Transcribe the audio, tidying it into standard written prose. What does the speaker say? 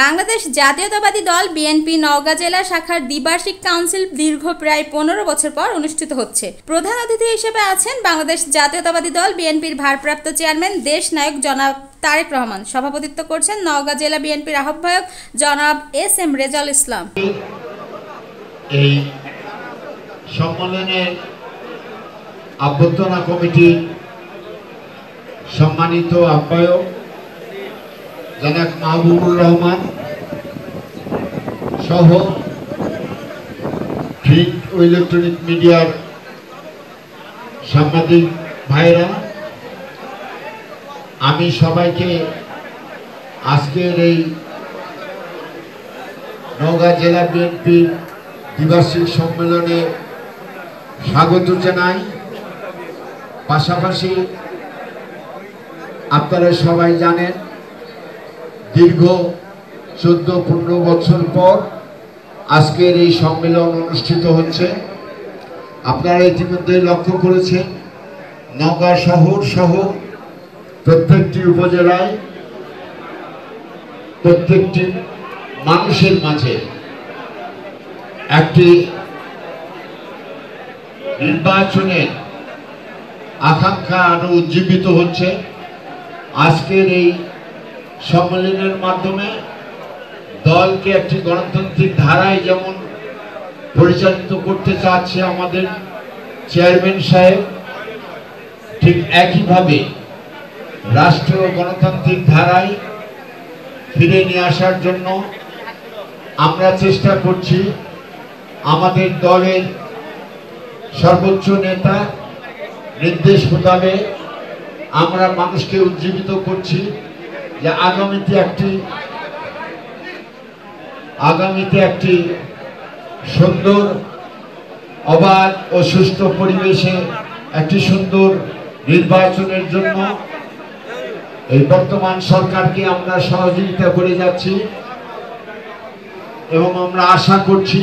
বাংলাদেশ জাতীয়তাবাদী দল বিএনপি নওগাঁ জেলা শাখার দ্বিবার্ষিক কাউন্সিল দীর্ঘ প্রায় 15 বছর পর অনুষ্ঠিত হচ্ছে। প্রধান অতিথি হিসেবে আছেন বাংলাদেশ জাতীয়তাবাদী দল বিএনপির ভারপ্রাপ্ত চেয়ারম্যান দেশ নায়ক জনাব তারেক রহমান। সভাপতিত্ব করছেন নওগাঁ জেলা বিএনপির আহ্বায়ক জনাব এস.এম. রেজাউল ইসলাম। এই সম্মেলনের অভ্যর্থনা কমিটির সম্মানিত আহ্বায়ক জনাব মাহবুবুর রহমান সহ প্রিন্ট ও ইলেকট্রনিক মিডিয়ার সাংবাদিক ভাইরা, আমি সবাইকে আজকের এই নওগাঁ জেলা বিএনপির দ্বিবার্ষিক সম্মেলনে স্বাগত জানাই। পাশাপাশি আপনারা সবাই জানেন, দীর্ঘ 14-15 বছর পর আজকের এই সম্মেলন অনুষ্ঠিত হচ্ছে। আপনারা ইতিমধ্যে লক্ষ্য করেছেন, নওগাঁ শহর সহ প্রত্যেকটি উপজেলায় প্রত্যেকটি মানুষের মাঝে একটি নির্বাচনের আকাঙ্ক্ষা আরো উজ্জীবিত হচ্ছে। আজকের এই সম্মেলনের মাধ্যমে দলকে একটি গণতান্ত্রিক ধারায় যেমন পরিচালিত করতে চাচ্ছে আমাদের চেয়ারম্যান সাহেব, ঠিক একইভাবে রাষ্ট্রীয় গণতান্ত্রিক ধারায় ফিরে নিয়ে আসার জন্য আমরা চেষ্টা করছি। আমাদের দলের সর্বোচ্চ নেতা নির্দেশ মোতাবেক আমরা মানুষকে উজ্জীবিত করছি যে আগামীতে একটি সুন্দর, অবাধ ও সুষ্ঠু পরিবেশে একটি সুন্দর নির্বাচনের জন্য এই বর্তমান সরকারকে আমরা সহযোগিতা করে যাচ্ছি এবং আমরা আশা করছি